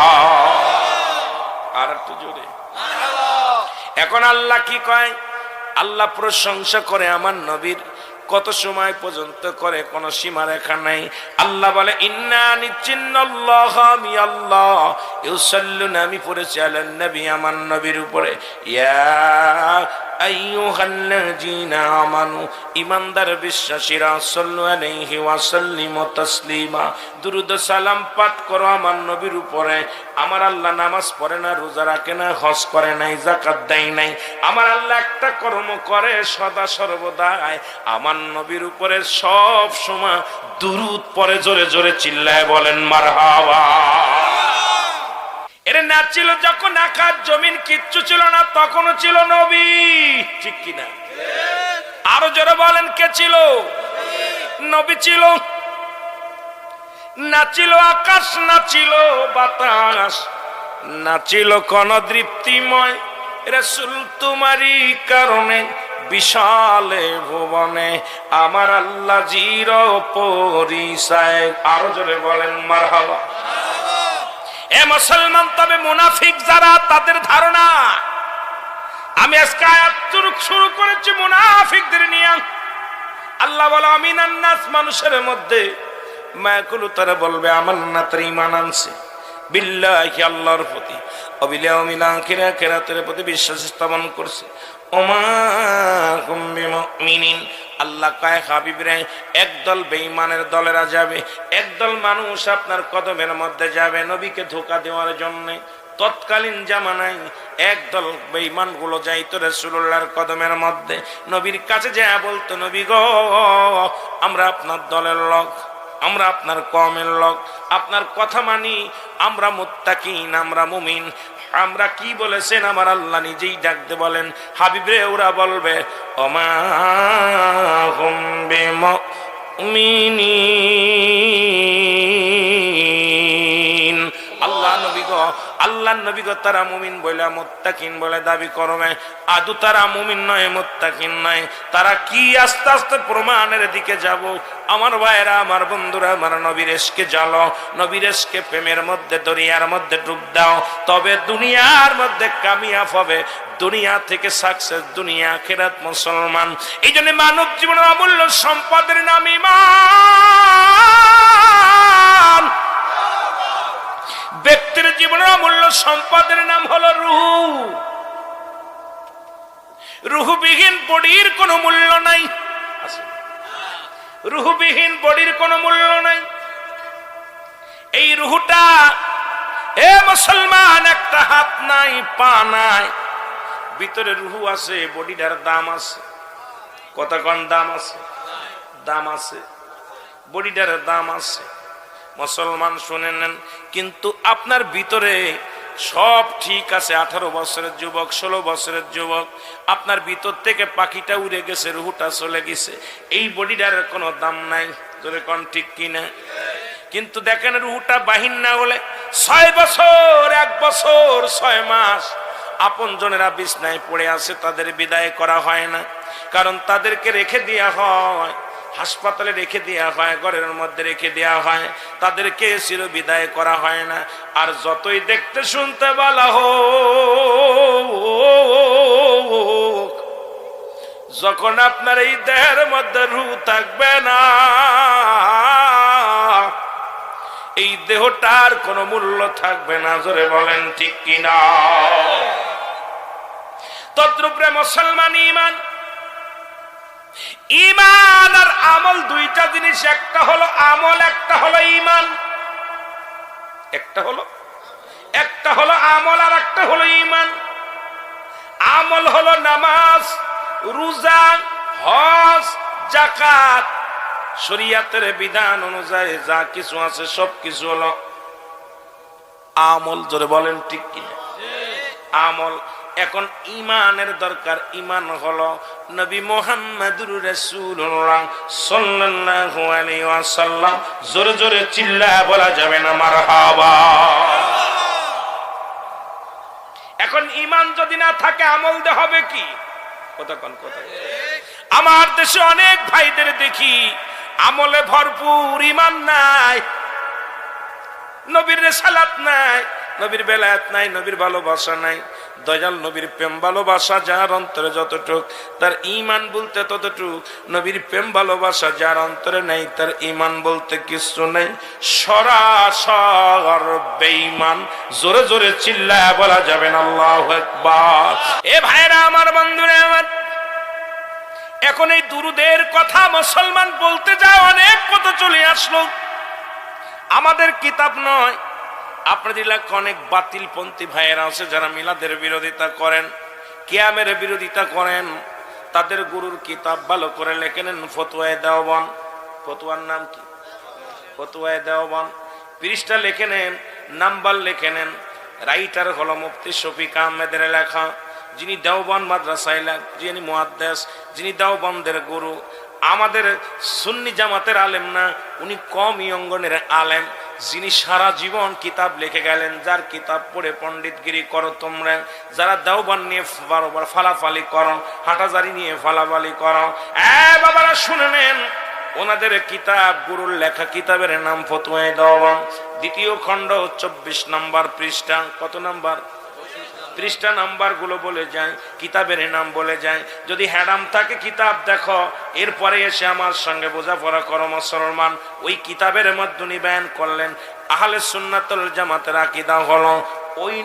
আর একটু জোরে। এখন আল্লাহ কি কয়? আল্লাহ প্রশংসা করে আমার নবীর, কত সময় পর্যন্ত করে, কোন সীমা রেখা নাই। আল্লাহ বলে ইন্না নিশ্চিন্নাল্লাহ, আমি আল্লাহ ইউসাল্লুনা, আমি পড়েছি আলান নবী, আমার নবীর উপরে। ইয়া আইয়ুহাল্লাযীনা আমানু, ঈমানদার বিশ্বাসীরা, সাল্লু আলাইহি ওয়া সাল্লিমু তাসলিমা, দুরূদ সালাম পাঠ করো আমার নবীর উপরে। আমার আল্লাহ নামাজ পড়ে না, রোজা রাখে না, হজ করে নাই, যাকাত দেয় নাই। আমার আল্লাহ একটা কর্ম করে সদা সর্বদাই আমার নবীর উপরে সব সময় দুরূদ পড়ে। জোরে জোরে চিল্লায় বলেন মারহাবা। এর না ছিল যখন আকাশ জমিন কিচ্ছু ছিল না, তখনও ছিল নবী, ঠিক কিনা? আরো জোরে বলেন, কে ছিল? নবী ছিল। না ছিল আকাশ, না ছিল বাতাস, না ছিল কোন দৃপ্তিময়, রাসূল তোমারই কারণে বিশালে ভুবনে আমার আল্লাহ জির পরিচয়। আরো জোরে বলেন মারহাবা। এ মুসলমান, তবে মুনাফিক যারা, তাদের ধারণা, আমি আজকে আয়াত শুরু করেছি মুনাফিকদের নিয়ে। আল্লাহ বলে আমিনান নাস, মানুষের মধ্যে মায়াকুলু, তারা বলবে আমান্না, তারা ঈমান আনছে, বিল্লাহি, আল্লাহর প্রতি, অবিল ইয়াউমিল আখির, আখিরাতের প্রতি বিশ্বাস স্থাপন করছে। ওমা হুম বিমুমিনিন, আল্লাহ কয় হাবিবরে, একদল বেঈমানের দলেরা যাবে, একদল মানুষ আপনার কদমের মধ্যে যাবে নবীকে ধোঁকা দেওয়ার জন্য। তৎকালীন জামানায় একদল বেঈমান গুলো যাইতো রাসূলুল্লাহর কদমের মধ্যে, নবীর কাছে যায় বলতো, নবী গো, আমরা আপনার দলের লোক, আমরা আপনার কওমের লোক, আপনার কথা মানি, আমরা মুত্তাকিন, আমরা মুমিন। আমরা কি বলেছেন আমার আল্লাহ নিজেই ডাকতে বলেন, হাবিবরে ওরা বলবে ওমা হুম বিমুমিনিন, আল্লাহ নবী গো, আল্লাহ নবী গো, তারা মুমিন বলে মুত্তাকিন বলে দাবি করবে, আদু তারা মুমিন নয়, মুত্তাকিন নয়। তারা কি? আস্তে আস্তে প্রমাণের দিকে যাব। আমার ভাইয়েরা, আমার বন্ধুরা, আমার নবীর এশকে জ্বালো, নবীর এশকে প্রেমের মধ্যে, দরিয়ার মধ্যে ডুব দাও, তবে দুনিয়ার মধ্যে কামিয়াব হবে, দুনিয়া থেকে সাকসেস, দুনিয়া আখিরাত। মুসলমান, এই জন্য মানব জীবনের অমূল্য সম্পদের নাম ঈমান। ব্যক্তির জীবনের অমূল্য সম্পদের নাম হলো রূহ। রূহবিহীন বডির কোনো মূল্য নাই, রূহবিহীন বডির কোনো মূল্য নাই। এই রূহটা, এ মুসলমান, একটা হাত নাই, পা নাই, ভিতরে রূহ আছে, বডিটার দাম আছে। কতক্ষণ দাম আছে? দাম আছে, বডিটার দাম আছে। মুসলমান শুনে নেন, কিন্তু আপনার ভিতরে সব ঠিক আছে, 18 বছরের যুবক, 16 বছরের যুবক, আপনার ভিতর থেকে পাখিটা উড়ে গেছে, রুহুটা চলে গেছে, এই বডিটার কোনো দাম নাই। তোরে কোন ঠিক কিনা? কিন্তু দেখেন, রুহুটা বাহির না হলে 6 বছর, 1 বছর 6 মাস আপন জনেরা বিছনায় পড়ে আছে, তাদের বিদায় করা হয় না। কারণ তাদেরকে রেখে দেওয়া হয়, হাসপাতালে রেখে দেওয়া হয়, ঘরের মধ্যে রেখে দেওয়া হয়, তাদেরকে চির বিদায় করা হয় না। আর যতই দেখতে শুনতে বলা হোক, যখন আপনার এই দেহের মধ্যে রূহ থাকবে না, এই দেহটার কোনো মূল্য থাকবে না। জোরে বলেন ঠিক কিনা? তদ্রূপে মুসলমান, ঈমান, ঈমান আর আমল দুইটা জিনিস, একটা হলো আমল, একটা হলো ঈমান। একটা হলো আমল আর একটা হলো ঈমান। আমল হলো নামাজ, রোজা, হজ, যাকাত, শরীয়তের বিধান অনুযায়ী যা কিছু আছে সব কিছু হলো আমল। জোরে বলেন ঠিক কিনা? আমল। এখন ঈমানের দরকার। ঈমান হলো নবী মুহাম্মদুর রাসূলুল্লাহ সাল্লাল্লাহু আলাইহি ওয়াসাল্লাম। জোরে জোরে চিল্লায় বলা যাবে না মারহাবা। এখন ঈমান যদি না থাকে আমল দে হবে কি? কথা আমার দেশে অনেক ভাইদের দেখি আমলে ভরপুর, ঈমান নাই, নবীর রিসালাত নাই, নবীর বেলায়েত নাই, নবীর ভালোবাসা নাই। দয়াল নবীর প্রেম ভালোবাসা যার অন্তরে যতটুক, তার ঈমান বলতে ততটুক। নবীর প্রেম ভালোবাসা যার অন্তরে নাই, তার ঈমান বলতে কিছু নেই, সরাসর বেঈমান। জোরে জোরে চিল্লায় বলা যাবে না আল্লাহু আকবার। এ ভাইরা আমার, বন্ধুরা আমার, এখন এই দুরুদের কথা মুসলমান বলতে যায়, অনেক কথা চলে আসলো। আমাদের কিতাব নয়। আপনাদের এলাকায় অনেক বাতিলপন্থী ভাইয়েরা আছে যারা মিলাদের বিরোধিতা করেন, কিয়ামের বিরোধিতা করেন। তাদের গুরুর কিতাব ভালো করে লেখে নেন, ফতোয়ায়ে দেওবন্দ। ফতোয়ার নাম কি? ফতোয়ায়ে দেওবন্দ। পৃষ্ঠা লেখে নেন, নাম্বার লেখে নেন। রাইটার হলো মুফতি শফিক আহমেদের লেখা, যিনি দেওবন্দ মাদ্রাসায়, যিনি মুহাদ্দিস, যিনি দেওবন্দের গুরু। আমাদের সুন্নি জামাতের আলেম না, উনি কওমি অঙ্গনের আলেম, যিনি সারা জীবন কিতাব লিখে গেলেন। যার কিতাব পড়ে পণ্ডিতগিরি করো তোমরা, যারা দেওবন্দ নিয়ে বারবার ফালাফালি করো, হাঁটাজারি নিয়ে ফালাফালি করো, বাবারা শুনে নেন, ওনাদের কিতাব, গুরুর লেখা কিতাবের নাম ফতোয়ায়ে দেওবন্দ। দ্বিতীয় খণ্ড 24 নম্বর পৃষ্ঠা। কত নাম্বার? পৃষ্ঠা নাম্বার গুলো বলে যায়, কিতাবের নাম বলে যায়। যদি হ্যাডাম থাকে কিতাব দেখো, এরপরে এসে আমার সঙ্গে বোঝাপড়া করো মুসলমান। ওই কিতাবের মধ্যে উনি বয়ান করলেন আহলে সুন্নাতুল জামাতের আকীদা হলো ওই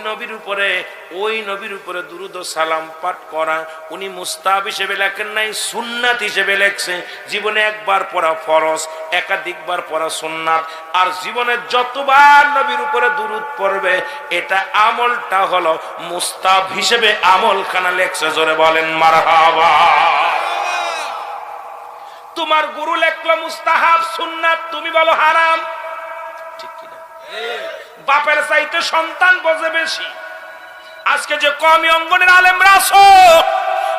নবীর উপরে দুরূদ ও সালাম পাঠ করা। উনি মুস্তাহাব হিসেবে লেখেন নাই, সুন্নাত হিসেবে লেখছে। জীবনে একবার পড়া ফরজ, একাধিকবার পড়া সুন্নাত। আর জীবনে যতবার নবীর উপরে দুরূদ পড়বে, এটা আমলটা হলো মুস্তাহাব হিসেবে আমলখানা লেখছে। জোরে বলেন মারহাবা। তোমার গুরু লেখলো মুস্তাহাব, সুন্নাত, তুমি বলো হারাম। ঠিক কিনা? বাপের চাইতে সন্তান বোঝে বেশি। আজকে যে কওমি অঙ্গনের আলেমরা আছো,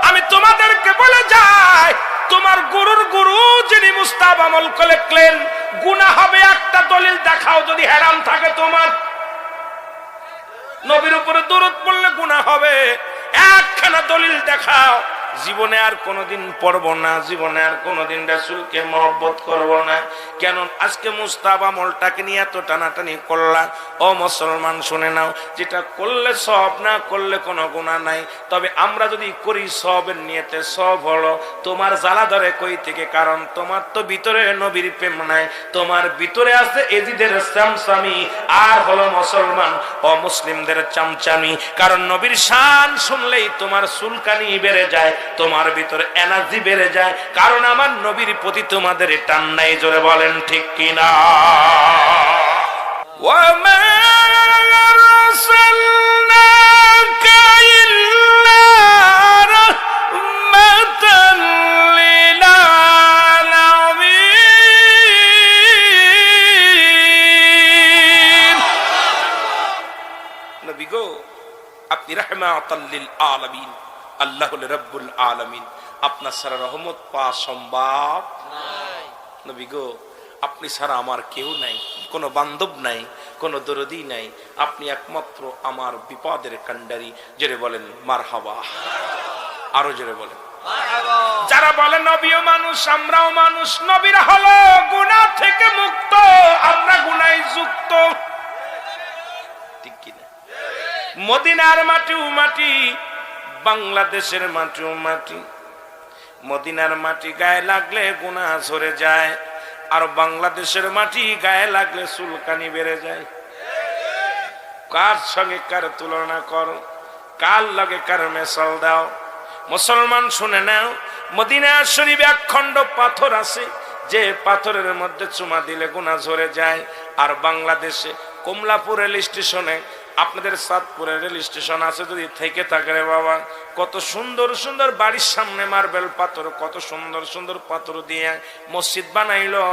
আমি তোমাদেরকে বলে যাই, তোমার গুরুর গুরু যিনি মুস্তাহাব আমল করে লিখলেন, গুনাহ হবে একটা দলিল দেখাও। যদি হারাম থাকে তোমার, নবীর উপরে দরুদ পড়লে গুনাহ হবে, একখানা দলিল দেখাও। জীবনে আর কোনোদিন পড়বো না, জীবনে আর কোনোদিন রাসূলকে মহব্বত করব না। কেন আজকে মুস্তাহাব আমলটাকে নিয়ে এত টানাটানি করলা? ও মুসলমান শুনে নাও, যেটা করলে সওয়াব, না করলে কোনো গুনাহ নাই। তবে আমরা যদি করি সওয়াবের নিয়তে, সওয়াব হলো। তোমার জ্বালা ধরে কই থেকে? কারণ তোমার তো ভিতরে নবীর প্রেম নাই, তোমার ভিতরে আছে এজিদের চামচামি, আর হলো মুসলমান ও মুসলিমদের চামচামি। কারণ নবীর শান শুনলেই তোমার চুলকানি বেড়ে যায়, তোমার ভিতরে এনার্জি বেড়ে যায়। কারণ আমার নবীর প্রতি তোমাদের টান নাই। জোরে বলেন ঠিক কিনা? ওয়ামা আরসালনাকা ইল্লা রাহমাতাল লিল আলামিন। নবী গো, আপনি রাহমাতাল লিল আলামিন, আল্লাহ রাব্বুল আলামিন। আপনার ছাড়া রহমত পাওয়া সম্ভব নাই। নবী গো, আপনি ছাড়া আমার কেউ নাই, কোনো বান্ধব নাই, কোনো দরদি নাই। আপনি একমাত্র আমার বিপদের কান্ডারি। জোরে বলেন মারহাবা। আরো জোরে বলেন মারহাবা। যারা বলে নবীও মানুষ, আমরাও মানুষ, নবীরা হলো গুনাহ থেকে মুক্ত, আমরা গুনাহে যুক্ত। ঠিক কিনা? মদিনার মাটিও মাটি, বাংলাদেশের মাটিও মাটি। মদিনার মাটি গায়ে লাগলে গুনাহ ঝরে যায়, আর বাংলাদেশের মাটি গায়ে লাগলে চুলকানি বেড়ে যায়। কার সঙ্গে কার তুলনা করো? কার লগে কার মেশাল দাও? মুসলমান শুনে নাও, মদিনা শরীফে এক খণ্ড পাথর আছে, যে পাথরের মধ্যে চুমা দিলে গুনাহ ঝরে যায়। আর বাংলাদেশে কমলাপুর রেল স্টেশনে, আপনাদের চাঁদপুরের রেল স্টেশন আছে যদি থেকে থাকে রে বাবা, কত সুন্দর সুন্দর বাড়ির সামনে মার্বেল পাথর, কত সুন্দর সুন্দর পাথর দিয়ে মসজিদ বানাইলো,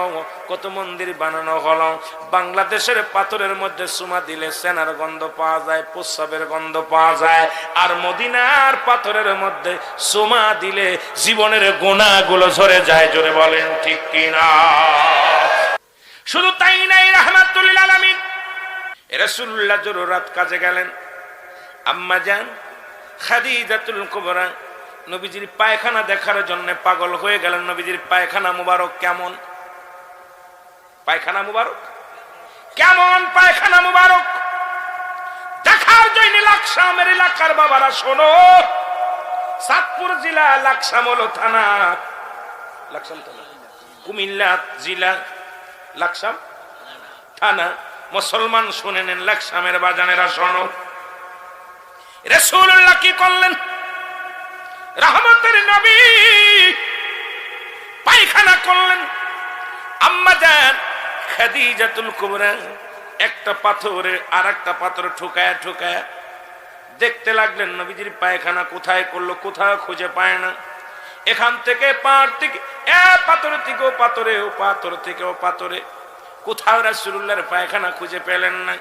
কত মন্দির বানানো হলো। বাংলাদেশের পাথরের মধ্যে চুমা দিলে সেনার গন্ধ পাওয়া যায়, প্রস্রাবের গন্ধ পাওয়া যায়, আর মদিনার পাথরের মধ্যে চুমা দিলে জীবনের গুনাহগুলো ঝরে যায়। জোরে বলেন ঠিক কিনা? শুধু তাই নাই, রাহমাতুল লিল আলামিন রাসূলুল্লাহ জরুরাত কাজে গেলেন। আম্মা জান খাদিজাতুল কুবরা নবীজির পায়খানা দেখার জন্য পাগল হয়ে গেলেন। নবীজির পায়খানা মুবারক কেমন, পায়খানা মুবারক কেমন, পায়খানা মুবারক দেখার জন্য লাকসামের এলাকার বাবারা শোনো, চাঁদপুর জেলা লাকসাম হলো থানা, লাকসাম থানা, কুমিল্লা জেলা লাকসাম থানা। মুসলমান শুনে নেন, লাকসামের বাজানেরা শোনো, রাসূলুল্লাহ কি করলেন? রহমতের নবী পায়খানা করলেন। আম্মা জান খাদিজাতুল কুবরা একটা পাথরে আর একটা পাথর ঠুকায়া ঠুকায়া দেখতে লাগলেন নবীজির পায়খানা কোথায় করলো, কোথাও খুঁজে পায় না। এখান থেকে পার থেকে পাথর থেকেও পাথরে, ও পাথর থেকেও পাথরে, কোথাও রাসূলুল্লাহর পায়খানা খুঁজে পেলেন না।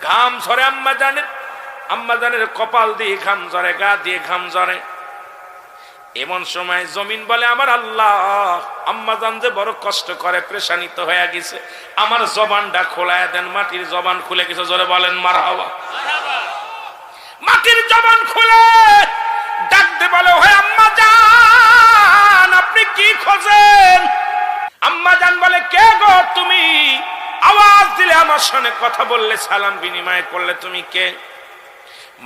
ঘাম ঝরে আম্মা জানের কপাল দিয়ে ঘাম ঝরে, গা দিয়ে ঘাম ঝরে। এমন সময় জমিন বলে, আমার আল্লাহ, আম্মা জান যে বড় কষ্ট করে, পেরেশানিত হয়ে গেছে, আমার জবানটা খোলায় দেন। মাটির জবান খুলে গেছে, জোরে বলেন মারহাবা। মাটির জবান খুলে ডাক দে বলে, হয় আম্মা জান, আপনি কি খোঁজেন? আম্মা জান বলে, কে গো তুমি? আওয়াজ দিলে, আমার সঙ্গে কথা বললে, সালাম বিনিময় করলে, তুমি কে?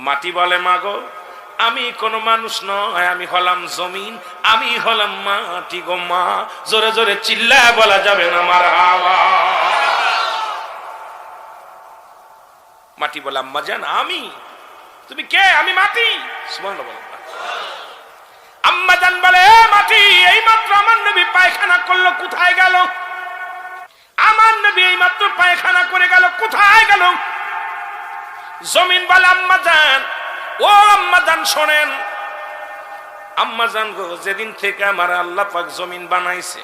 মাটি বলে, মা গো, আমি কোন মানুষ নয়, আমি হলাম জমিন, আমি হলাম মাটি গো মা। জোরে জোরে চিল্লায় বলা যাবে না মারহাবা। মাটি বলে, আম্মা জান আমি, তুমি কে? আমি মাটি। সুবহানাল্লাহ। আম্মা জান বলে, মাটি, এই মাত্র আমার নবী পায়খানা করলো, কোথায় গেল? আমার নবী এই মাত্র পায়খানা করে গেল, কোথায় গেল? জমিন বলে, আম্মা জান, ও আম্মা জান শোনেন, আম্মা জান গো, যেদিন থেকে আমার আল্লাহ পাক জমিন বানাইছে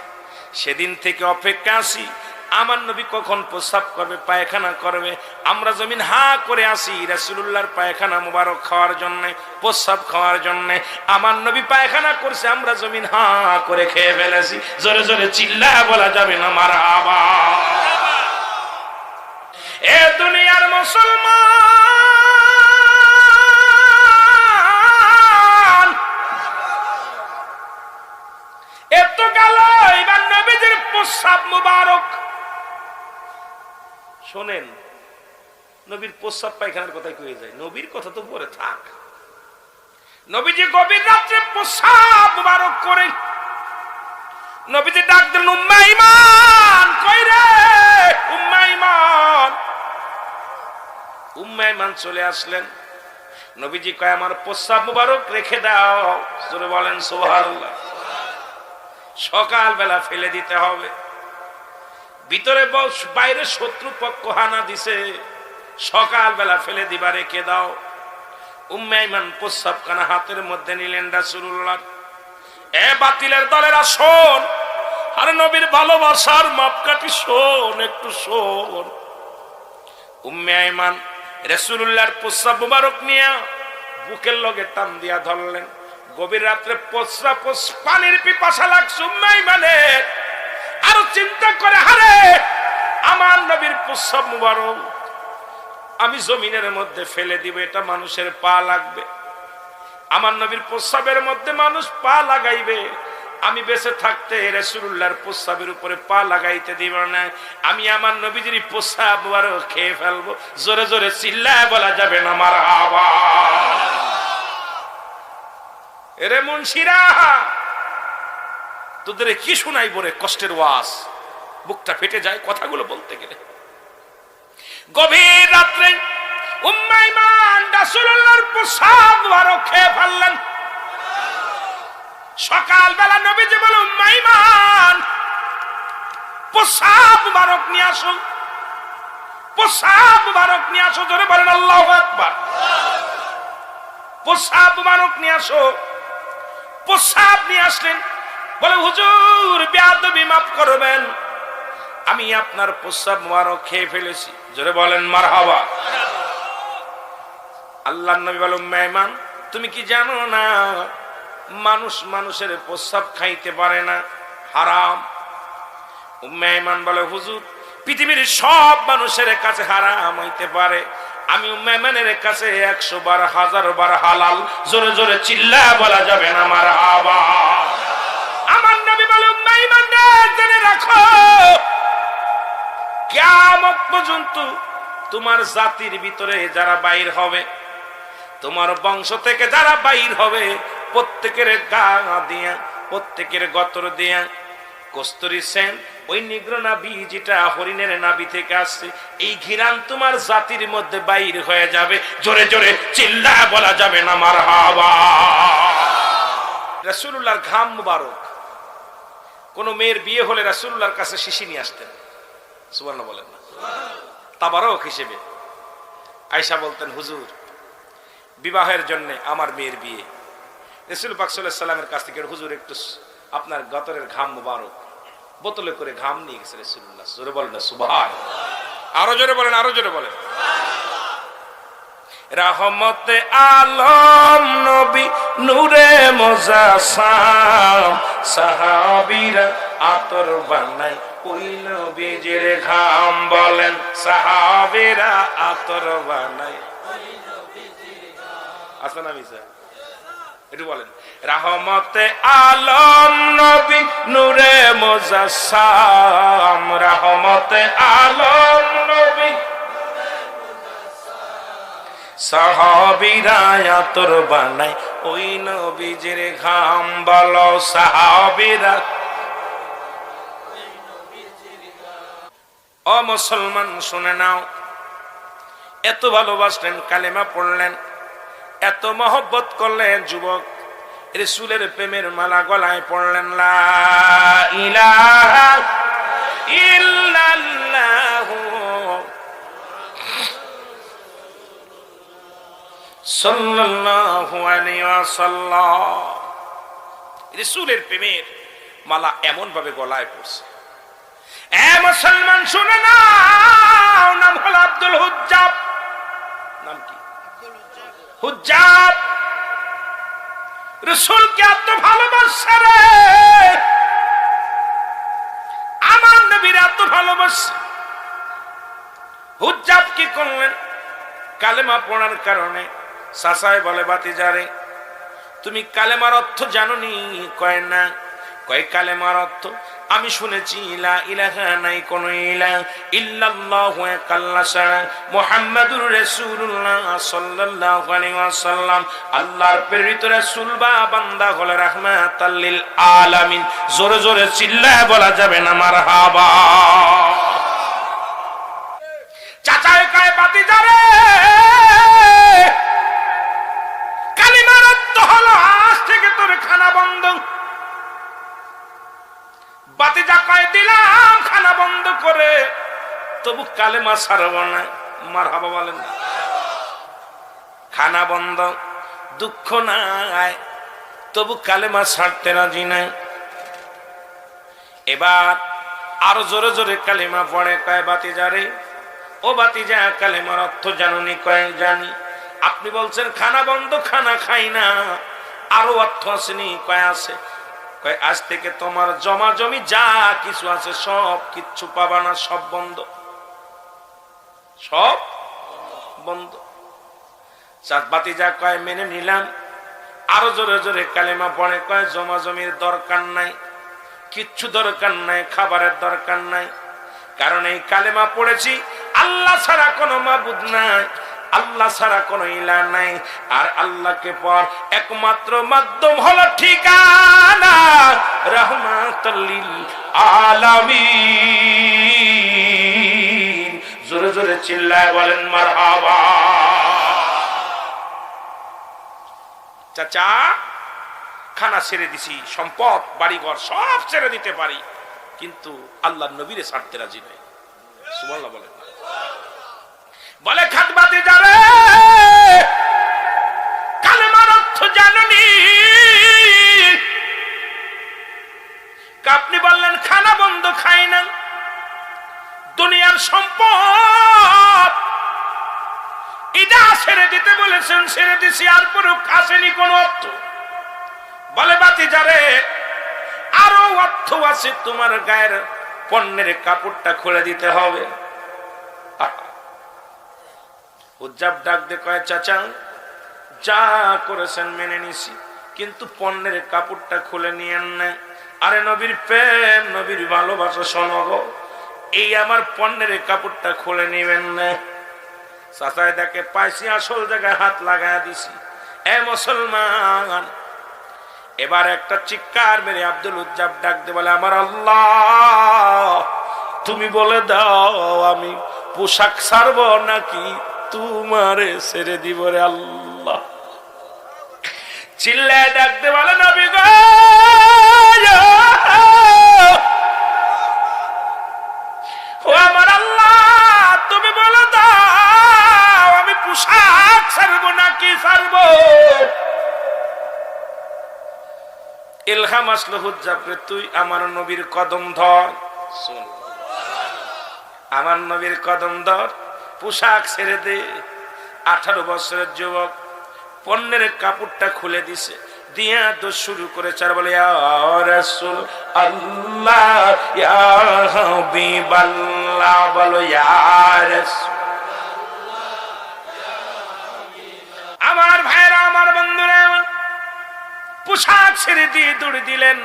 সেদিন থেকে অপেক্ষা আছি, আমার নবী কখন প্রস্রাব করবে, পায়খানা করবে। আমরা জমিন হা করে আসি রাসূলুল্লাহর পায়খানা মুবারক খাওয়ার জন্য, প্রস্রাব খাওয়ার জন্য। আমার নবী পায়খানা করছে, আমরা জমিন হা করে খেয়ে ফেলেছি। জোরে জোরে চিল্লায় বলা যাবে না মারহাবা। এ দুনিয়ার মুসলমান, এত গেল, এবার নবীজির প্রস্রাব মুবারক শোনেন। নবীর প্রস্রাব পায়খানার কথাই কয়ে যায়, নবীর কথা তো পরে থাক। নবীজি গভীর রাত্রে প্রস্রাব মুবারক করে, নবীজি ডাক দিলেন, উম্মে ঈমান, কই রে উম্মে ঈমান? উম্মে ঈমান চলে আসলেন। নবীজি কয়, আমার প্রস্রাব মুবারক রেখে দাও। জোরে বলেন সুবহানাল্লাহ। সকালবেলা ফেলে দিতে হবে, ভিতরে বাইরে শত্রু পক্ষ হানা দিছে, সকালবেলা ফেলে দিবা, রেখে দাও। উম্মে ঈমান প্রস্রাব খানা হাতের মধ্যে নিলেন রাসূলুল্লাহ। এ বাতিলের দলেরা শোন, আর নবীর ভালোবাসার মাপকাঠি শোন, একটু শোন। উম্মে ঈমান রাসূলুল্লাহর প্রস্রাব মুবারক নিয়ে বুকের লগে টান দিয়া ধরলেন। গভীর রাত্রে প্রস্রাব, পানির পিপাসা লাগছে উম্মে ঈমানের। আর চিন্তা করে, হারে আমার নবীর প্রস্রাব মুবারক আমি জমিনের মধ্যে ফেলে দিব, এটা মানুষের পা লাগবে। আমার নবীর প্রস্রাবের মধ্যে মানুষ পা লাগাইবে, আমি বেঁচে থাকতে রাসূলুল্লাহর প্রস্রাবের উপরে পা লাগাইতে দিব না। আমি আমার নবীজির প্রস্রাব মুবারক খেয়ে ফেলবো। জোরে জোরে চিল্লায় বলা যাবে না মারহাবা। এরে মুনশিরা, তোদের কি শোনাই বলে কষ্টের ওয়াজ, বুকটা ফেটে যায় কথাগুলো বলতে গেলে। গভীর রাত্রে উম্মে ঈমান রাসূলুল্লাহর প্রস্রাব মুবারক খেয়ে ফেললেন। সকালবেলা নবীজি বলে, উম্মে ঈমান প্রস্রাব মুবারক নিয়ে আসুন। প্রসাব মুবারক নিয়ে আসো, জোরে বলেন আল্লাহু আকবার। প্রসাব মুবারক নিয়ে আসো। প্রসাব নিয়ে আসলেন, বলে হুজুর বেয়াদবি মাফ করবেন, আমি আপনার প্রসাব মুবারক খেয়ে ফেলেছি, জোরে বলেন মারহাবা। আল্লাহর নবী বলেন মেহমান তুমি কি জানো না মানুষ মানুষের প্রসাব খাইতে পারে না, হারাম। মেহমান বলে হুজুর পৃথিবীর সব মানুষের কাছে হারাম হইতে পারে, আমি মেহমানের কাছে 100 বার 1000 বার হালাল, জোরে জোরে চিল্লা বলা যাবে না মারহাবা। আমার নবী বলে মেহমানদের জেনে রাখো কিয়ামত পর্যন্ত তোমার জাতির ভিতরে যারা বাইর হবে, তোমার বংশ থেকে যারা বাইর হবে, প্রত্যেকের গা দিয়া, প্রত্যেকের গতর দিয়া কস্তুরী সেন, ওই নিগ্র নাভি যেটা হরিণের নাভি থেকে আসছে, এই ঘিরান তোমার জাতির মধ্যে বাইর হয়ে যাবে, জোরে জোরে চিল্লা বলা যাবে না মারহাবা। রাসূলুল্লাহর ঘাম মুবারক, কোন মেয়ের বিয়ে হলে রাসূলুল্লাহর কাছে শিশি নিয়ে আসতেন, সুবহানাল্লাহ বলেন না, তাবারক হিসেবে। আয়েশা বলতেন হুজুর বিবাহের জন্য আমার মেয়ের বিয়ে, রাসূল পাক সাল্লাল্লাহু আলাইহি ওয়াসাল্লামের কাছ থেকে হুজুর একটু আপনার গতরের ঘাম মুবারক, বোতলে করে ঘাম নিয়ে গেছে রাসূলুল্লাহ, জোরে বলেন না সুবহানাল্লাহ, আরো জোরে বলেন, আরো জোরে বলেন। রহমতে আলম নবী নূরে মুজাসসাম, সাহাবীরা আতর বানায় ওই নবীজির ঘাম, বলেন সাহাবীরা আতর বানায় ওই নবীজির ঘাম। আসেন আমি স্যার একটু বলেন, রহমতে আলম নবী নূরে মুজাসসাম, রহমতে আলম নবী সাহাবীরা আতর বানায় ওই নবীজির ঘাম, বলো সাহাবীরা। ও মুসলমান শুনে নাও, এত ভালোবাসলেন, কালেমা পড়লেন, এত মহব্বত করলেন, যুবক রাসূলের প্রেমের মালা গলায় পড়লেন, লা ইলাহা ইল্লাল্লাহু সাল্লাল্লাহু আলাইহি ওয়াসাল্লাম। রাসূলের প্রেমের মালা এমন ভাবে গলায় পড়ছে। এ মুসলমান শুনে নাও, নাম হলো আব্দুল হুজ্জাব। নাম কি? হুজ্জাব। রাসূলকে এত ভালোবাসে রে, আমার নবীর এত ভালোবাসে। হুজ্জাব কি করলেন? কালেমা পড়ার কারণে চাচাই বলে বাতিজারে তুমি কালেমার অর্থ জানোনি? কয় না। কয় কালেমার অর্থ আমি শুনেছি লা ইলাহা, নাই কোন ইলাহ, ইল্লাল্লাহু এক আল্লাহ ছাড়া, মুহাম্মাদুর রাসূলুল্লাহ সাল্লাল্লাহু আলাইহি ওয়াসাল্লাম আল্লাহর প্রেরিত রাসূল বা বান্দা হলো রাহমাতাল লিল আলামিন। জোরে জোরে চিল্লায় বলা যাবে না মারহাবা। চাচায় কয় বাতিজারে কালিমার অর্থ হলো আজ থেকে তোর খানা বন্ধ। বাতিজা কয় দিলাম খানা বন্ধ করে, তবু কালেমা ছাড়ব না। মারহাবা বলেন না। খানা বন্ধ, দুঃখ নাই, তবু কালেমা ছাড়তে রাজি নাই। এবার আরো জোরে জোরে কালেমা পড়ে। কয় বাতিজারে ও বাতিজা কালেমার অর্থ জানুনি? কয় জানি। আপনি বলছেন খানা বন্ধ, খানা খাই না, আরো অর্থ আসেনি? কয় আছে। কয় আজ থেকে তোমার জমা জমি যা কিছু আছে সব কিচ্ছু পাবা না, সব বন্ধ, সব বন্ধ। চাঁদ বাতিজা কয় মেনে নিলাম। আরো জোরে জোরে কালেমা পড়ে। কয় জমা জমির দরকার নাই, কিচ্ছু দরকার নাই, খাবারের দরকার নাই, কারণ এই কালেমা পড়েছি আল্লাহ ছাড়া কোনো মাবুদ নাই, আল্লাহ ছাড়া কোনো ইলাহ নাই, আর আল্লাহকে পর একমাত্র মাধ্যম হলো ঠিকানা রাহমাতাল লিল আলামিন। জোরে জোরে চিল্লায় বলেন মারহাবা। চাচা খানা ছেড়ে দিছি, সম্পদ বাড়িঘর সব ছেড়ে দিতে পারি, কিন্তু আল্লাহর নবীরে ছাড়তে রাজি নাই। সুবহানাল্লাহ বলেন। বলে খাতবাতি যারে কালেমার অর্থ জাননি। আপনি বললেন খানা বন্ধ খাই না, দুনিয়ার সম্পদ এটা ছেড়ে দিতে বলেছেন, ছেড়ে দিছি, আর পরে আসেনি কোন অর্থ। বলে বাতি যারে আরো অর্থ আছে, তোমার গায়ের পণ্যের কাপড়টা খুলে দিতে হবে। হুজ্জাব ডাক দিয়ে কয় চাচা যা করেছেন মেনে নিছি, কিন্তু পণ্যের কাপড়টা খুলে নিয়েন না। আরে নবীর প্রেম, নবীর ভালোবাসা শোনব, এই আমার পণ্যের কাপড়টা খুলে নিবেন না। চাচায় দেখে পাইছি আসল জায়গায় হাত লাগায় দিছি। এ মুসলমান, এবার একটা চিৎকার মেরে আব্দুল হুজ্জাব ডাক দিয়ে বলে আমার আল্লাহ তুমি বলে দাও আমি পোশাক ছাড়বো নাকি তোমারে ছেড়ে দিব রে আল্লাহ। চিল্লায় ডাক দিয়ে বলে নবী গো ও আমার আল্লাহ তুমি বলে দাও আমি পোশাক ছাড়বো নাকি ছাড়বো। ইলহাম আসলো হুজ্জাব রে তুই আমার নবীর কদম ধর, শুন আমার নবীর কদম ধর, পোশাক ছেড়ে দে। 18 বছরের যুবক পণ্যের কাপড়টা খুলে দিছে, দিয়া তো শুরু করেছে আর বলে ইয়া রাসূল আল্লাহ ইয়া হাবিবাল্লাহ, বলো ইয়া রাসূল। আমার ভাইরা আমার বন্ধুরা পোশাক ছেড়ে দিয়ে দৌড়ে দিলেন,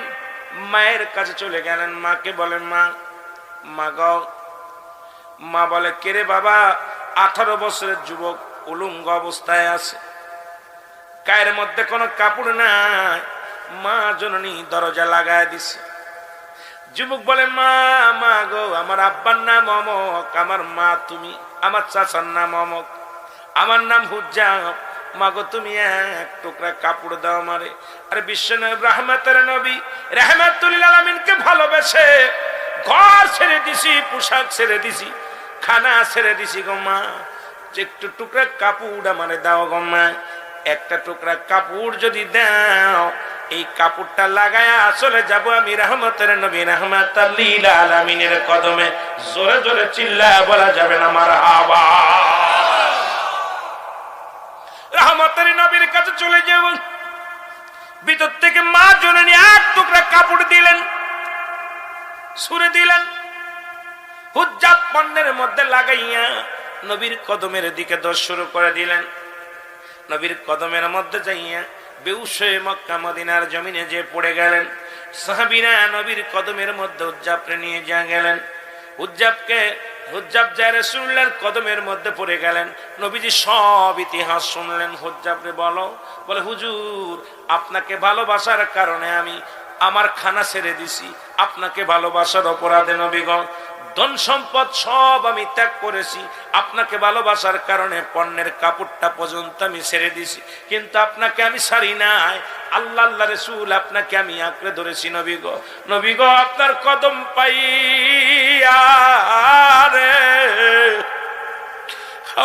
মায়ের কাছে চলে গেলেন। মাকে বলেন মা, মা গো। মা বলে কে রে বাবা? 18 বছরের যুবক উলঙ্গ অবস্থায় আছে, গায়ের মধ্যে কোনো কাপড় নাই। মা জননী দরজা লাগায় দিছে। যুবক বলে মা, মা গো আমার আব্বার নাম অমক, আমার মা তুমি, আমার চাচার নাম অমক, আমার নাম হুজ্জাব। মাগো তুমি এক টুকরা কাপড় দাও আমারে। আরে বিশ্বনবী রাহমাতের নবী রাহমাতুল লিল আলামিনকে ভালোবেসে ঘর ছেড়ে দিছি, পোশাক ছেড়ে দিছি, খানা ছেড়ে দিছি গো মা, একটু টুকরা কাপড় আমারে দাও গো মা। একটা টুকরা কাপড় যদি দাও এই কাপড়টা লাগায়া চলে যাব আমি রাহমাতের নবী রাহমাতুল লিল আলামিনের কদমে। জোরে জোরে চিল্লায়া বলা যাবে না মারহাবা। রাহমাতের নবীর কাছে চলে যাব, ভিতর থেকে মা জননী এক টুকরা কাপড় দিলেন, ছুঁড়ে দিলেন, হুজ্জাব পণ্যের মধ্যে লাগাইয়া নবীর কদমের দিকে দৌড় শুরু করে দিলেন। নবীর কদমের মধ্যে যাইয়া বেহুশ হয়ে মক্কা মদিনার জমিনে যে পড়ে গেলেন। সাহাবীরা নবীর কদমের মধ্যে হুজ্জাবকে নিয়ে যা গেলেন। হুজ্জাব যায় রাসূলুল্লাহর কদমের মধ্যে পড়ে গেলেন। নবীজি সব ইতিহাস শুনলেন। হুজ্জাবরে বলে হুজুর আপনাকে ভালোবাসার কারণে আমি আমার খানা ছেড়ে দিছি, আপনাকে ভালোবাসার অপরাধে নবীগণ ধন সম্পদ সব আমি ত্যাগ করেছি, আপনাকে ভালোবাসার কারণে পণ্যের কাপড়টা পর্যন্ত আমি ছেড়ে দিছি, কিন্তু আপনাকে আমি ছাড়ি নাই। আল্লাহ আল্লাহ রাসূল আপনাকে আমি আঁকড়ে ধরেছি নবী গো আপনার কদম পাইয়া রে,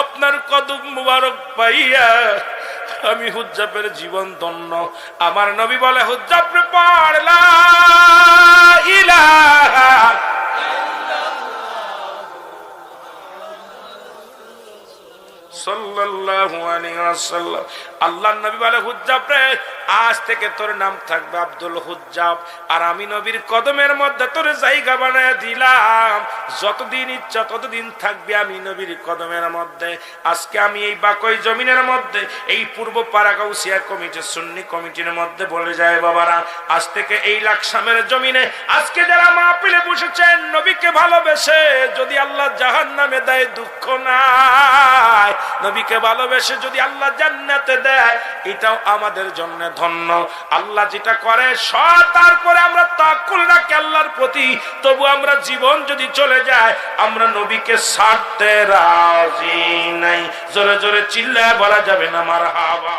আপনার কদম মুবারক পাইয়া আমি হুজ্জাবের জীবন ধন্য। আমার নবী বলে হুজ্জাবরে পড় লা ইলাহা সাল্লাল্লাহু আলাইহি ওয়াসাল্লাম। আল্লাহর নবী বলে হুজ্জাব রে আজ থেকে তোর নাম থাকবে আব্দুল হুজ্জাব, আর আমি নবীর কদমের মধ্যে তোর জায়গা বানায় দিলাম। যতদিন ইচ্ছা ততদিন থাকবি আমি নবীর কদমের মধ্যে। আজকে আমি এই বাকই জমিনের মধ্যে এই পূর্ব পাড়া গাউসিয়া কমিটি সুন্নি কমিটির মধ্যে বলে যায় বাবারা, আজ থেকে এই লাকসামের জমিনে আজকে যারা মাহফিলে বসেছেন নবীকে ভালোবেসে যদি আল্লাহ জাহান্নামে দেয় দুঃখ নাই, নবীকে ভালোবেসে যদি আল্লাহ জান্নাতে দেয় এটাও আমাদের জন্য ধন্য। আল্লাহ যেটা করে সৎ, তারপরে আমরা তাওয়াক্কুল রাখি আল্লাহর প্রতি, তবু আমরা জীবন যদি চলে যায় আমরা নবীকে ছাড়তে রাজি নাই। জোরে জোরে চিল্লায় বলা যাবে না মারহাবা।